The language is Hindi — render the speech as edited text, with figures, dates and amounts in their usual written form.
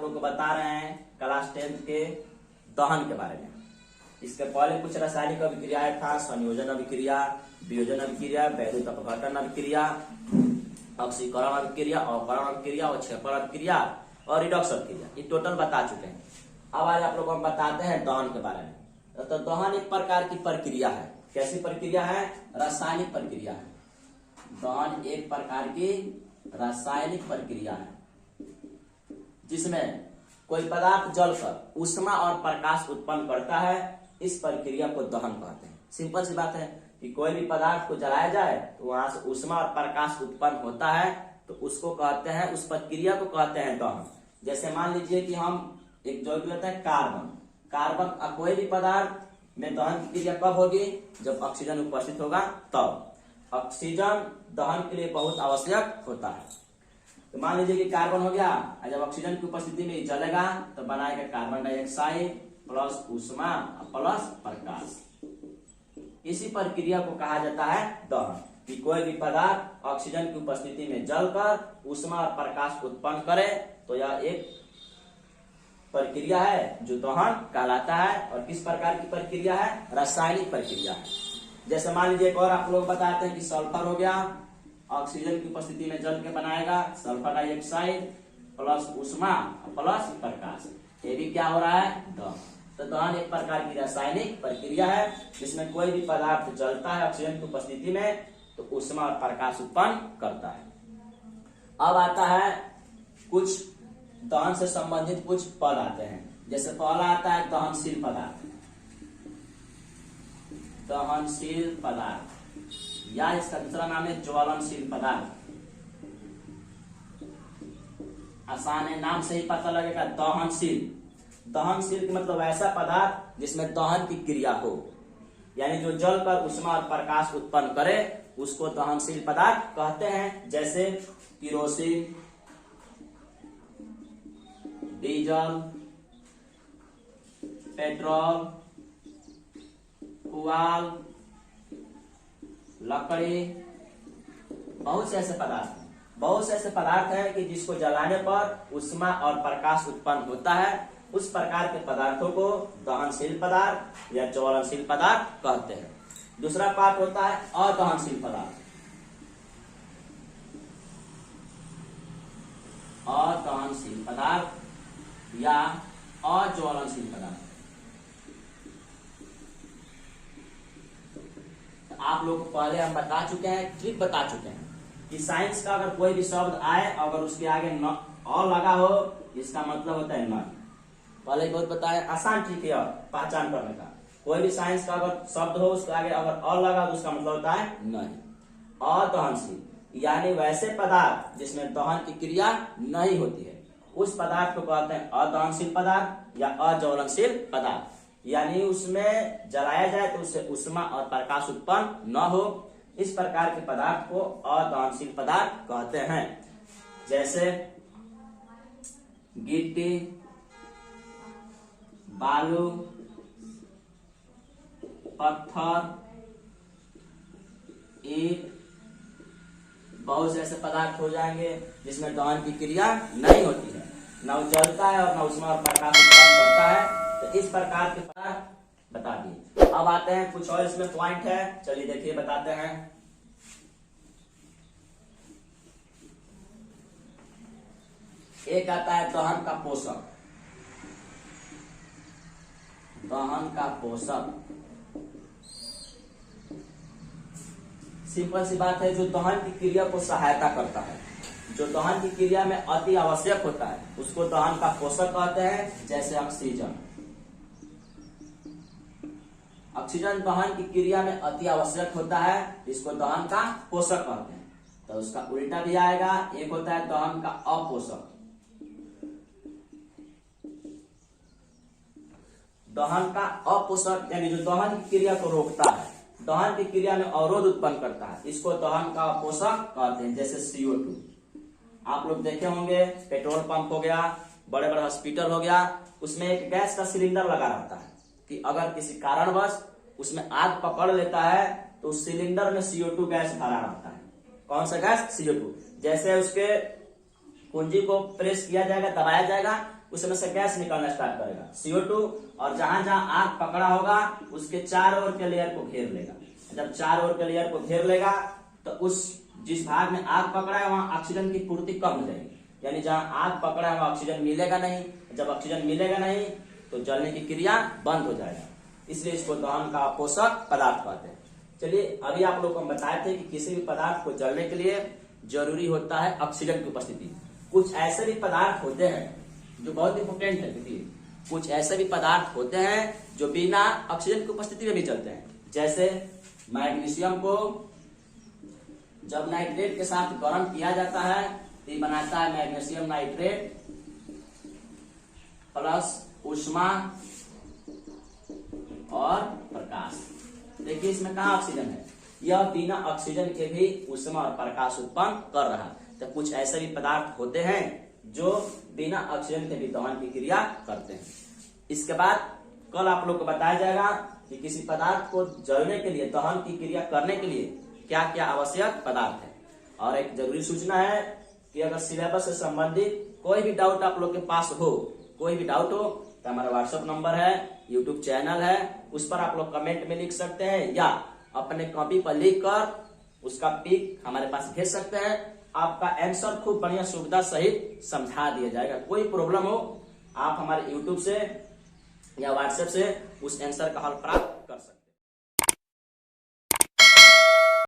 लोग को बता रहे हैं क्लास 10 के दहन के बारे में। इसके पहले कुछ रासायनिक अभिक्रियाएं था, संयोजन अभिक्रिया, वियोजन अभिक्रिया, वैद्युत अपघटन अभिक्रिया, ऑक्सीकरण अभिक्रिया, अवकरण अभिक्रिया, अवक्षेपण अभिक्रिया और रिडॉक्स अभिक्रिया। ये टोटल बता चुके हैं। अब आज आप लोगों को हम बताते हैं दहन के बारे में। तो दहन एक प्रकार की प्रक्रिया है। कैसी प्रक्रिया है? रासायनिक प्रक्रिया है। दहन एक प्रकार की रासायनिक प्रक्रिया है जिसमें कोई पदार्थ जलकर ऊष्मा और प्रकाश उत्पन्न करता है। इस प्रक्रिया को दहन कहते हैं। सिंपल सी बात है कि कोई भी पदार्थ को जलाया जाए तो वहां से ऊष्मा और प्रकाश उत्पन्न होता है, तो उसको कहते हैं, उस प्रक्रिया को कहते हैं दहन। जैसे मान लीजिए कि हम एक यौगिक लेते हैं कार्बन कोई भी पदार्थ में दहन की क्रिया कब होगी? जब ऑक्सीजन उपस्थित होगा तब। ऑक्सीजन दहन के लिए बहुत आवश्यक होता है। तो मान लीजिए कि कार्बन हो गया, जब ऑक्सीजन की उपस्थिति में जलेगा तो बनाएगा कार्बन डाइऑक्साइड प्लस ऊष्मा प्लस प्रकाश। इसी प्रक्रिया को कहा जाता है दहन, कि कोई भी पदार्थ ऑक्सीजन की उपस्थिति में जलकर ऊष्मा और प्रकाश उत्पन्न करे, तो यह एक प्रक्रिया है जो दहन कहलाता है। और किस प्रकार की प्रक्रिया है? रासायनिक प्रक्रिया है। जैसे मान लीजिए एक और आप लोग बताते हैं कि सल्फर हो गया, ऑक्सीजन की उपस्थिति में जल के बनाएगा सल्फर डाइऑक्साइड प्लस ऊष्मा प्लस प्रकाश। ये भी क्या हो रहा है? दहन। तो दहन एक प्रकार की रासायनिक प्रक्रिया है जिसमें कोई भी पदार्थ जलता है ऑक्सीजन की उपस्थिति में तो ऊष्मा और प्रकाश उत्पन्न करता है। अब आता है कुछ दहन से संबंधित कुछ पद आते हैं। जैसे पहला आता है दहनशील पदार्थ। दहनशील पदार्थ या इसका दूसरा नाम है ज्वलनशील पदार्थ। आसान है, नाम से ही पता लगेगा दहनशील। दहनशील का मतलब ऐसा पदार्थ जिसमें दहन की क्रिया हो, यानी जो जलकर ऊष्मा और प्रकाश उत्पन्न करे उसको दहनशील पदार्थ कहते हैं। जैसे किरोसिन, डीजल, पेट्रोल, पुआल, लकड़ी, बहुत से ऐसे पदार्थ हैं कि जिसको जलाने पर ऊष्मा और प्रकाश उत्पन्न होता है। उस प्रकार के पदार्थों को दहनशील पदार्थ या ज्वलनशील पदार्थ कहते हैं। दूसरा पार्ट होता है अदहनशील पदार्थ। अदहनशील पदार्थ या अज्वलनशील पदार्थ। आप लोग को पहले हम बता चुके हैं, ट्रिक बता चुके हैं कि साइंस का अगर कोई भी शब्द आए अगर उसके आगे न और लगा हो, इसका मतलब होता है न। पहले ही बहुत बताया, आसान ट्रिक है पहचान करने का। कोई भी साइंस का अगर शब्द हो उसके आगे अगर और लगा तो उसका मतलब होता है नहीं। अदहनशील यानी वैसे पदार्थ जिसमें दहन की क्रिया नहीं होती है, उस पदार्थ को कहते हैं अदहनशील पदार्थ या अज्वलनशील पदार्थ। यानी उसमें जलाया जाए तो उससे ऊष्मा और प्रकाश उत्पन्न न हो, इस प्रकार के पदार्थ को अदहनशील पदार्थ कहते हैं। जैसे गिट्टी, बालू, पत्थर, ईंट, बहुत से ऐसे पदार्थ हो जाएंगे जिसमें दहन की क्रिया नहीं होती है, न वो जलता है और न ऊष्मा और प्रकाश उत्पन्न करता है। तो इस प्रकार के पदार्थ बता दिए। अब आते हैं कुछ और इसमें पॉइंट है, चलिए देखिए बताते हैं। एक आता है दहन का पोषक। दहन का पोषक सिंपल सी बात है, जो दहन की क्रिया को सहायता करता है, जो दहन की क्रिया में अति आवश्यक होता है उसको दहन का पोषक कहते हैं। जैसे ऑक्सीजन। ऑक्सीजन दहन की क्रिया में अति आवश्यक होता है, इसको दहन का पोषक कहते हैं। तो उसका उल्टा भी आएगा, एक होता है दहन का अपोषक। दहन का अपोषक यानी जो दहन की क्रिया को रोकता है, दहन की क्रिया में अवरोध उत्पन्न करता है, इसको दहन का अपोषक कहते हैं। जैसे CO2। आप लोग देखे होंगे पेट्रोल पंप हो गया, बड़े बड़े हॉस्पिटल हो गया, उसमें एक गैस का सिलेंडर लगा रहता है कि अगर किसी कारणवश उसमें आग पकड़ लेता है तो उस सिलेंडर में CO2 गैस भरा रहता है। कौन सा गैस? CO2। जैसे उसके कुंजी को प्रेस किया जाएगा, दबाया जाएगा, उसमें से गैस निकलना स्टार्ट करेगा CO2, और जहां जहां आग पकड़ा होगा उसके चारों ओर के लेयर को घेर लेगा। जब चारों ओर के लेयर को घेर लेगा तो उस जिस भाग में आग पकड़ा है वहां ऑक्सीजन की पूर्ति कम हो जाएगी, यानी जहां आग पकड़ा है वहां ऑक्सीजन मिलेगा नहीं। जब ऑक्सीजन मिलेगा नहीं तो जलने की क्रिया बंद हो जाएगा, इसलिए इसको दहन का पोषक पदार्थ कहते हैं। चलिए, अभी आप लोग को हम बताए थे कि किसी भी पदार्थ को जलने के लिए जरूरी होता है ऑक्सीजन की उपस्थिति। कुछ ऐसे भी पदार्थ होते हैं जो बहुत इंपोर्टेंट है, देखिए कुछ ऐसे भी पदार्थ होते हैं जो बिना ऑक्सीजन की उपस्थिति में भी चलते हैं। जैसे मैग्नीशियम को जब नाइट्रेट के साथ गर्म किया जाता है तो ये बनाता है मैग्नीशियम नाइट्रेट प्लस ऊष्मा और प्रकाश। देखिए इसमें कहाँ ऑक्सीजन है, यह बिना ऑक्सीजन के भी ऊष्मा और प्रकाश उत्पन्न कर रहा है। तो कुछ ऐसे भी पदार्थ होते हैं जो बिना ऑक्सीजन के भी दहन की क्रिया करते हैं। इसके बाद कल आप लोग को बताया जाएगा कि किसी पदार्थ को जलने के लिए, दहन की क्रिया करने के लिए क्या क्या आवश्यक पदार्थ है। और एक जरूरी सूचना है कि अगर सिलेबस से संबंधित कोई भी डाउट आप लोग के पास हो, कोई भी डाउट हो तो हमारा व्हाट्सएप नंबर है, यूट्यूब चैनल है, उस पर आप लोग कमेंट में लिख सकते हैं या अपने कॉपी पर लिख कर उसका पिक हमारे पास भेज सकते हैं। आपका आंसर खूब बढ़िया सुविधा सहित समझा दिया जाएगा। कोई प्रॉब्लम हो आप हमारे यूट्यूब से या व्हाट्सएप से उस आंसर का हल प्राप्त कर सकते हैं।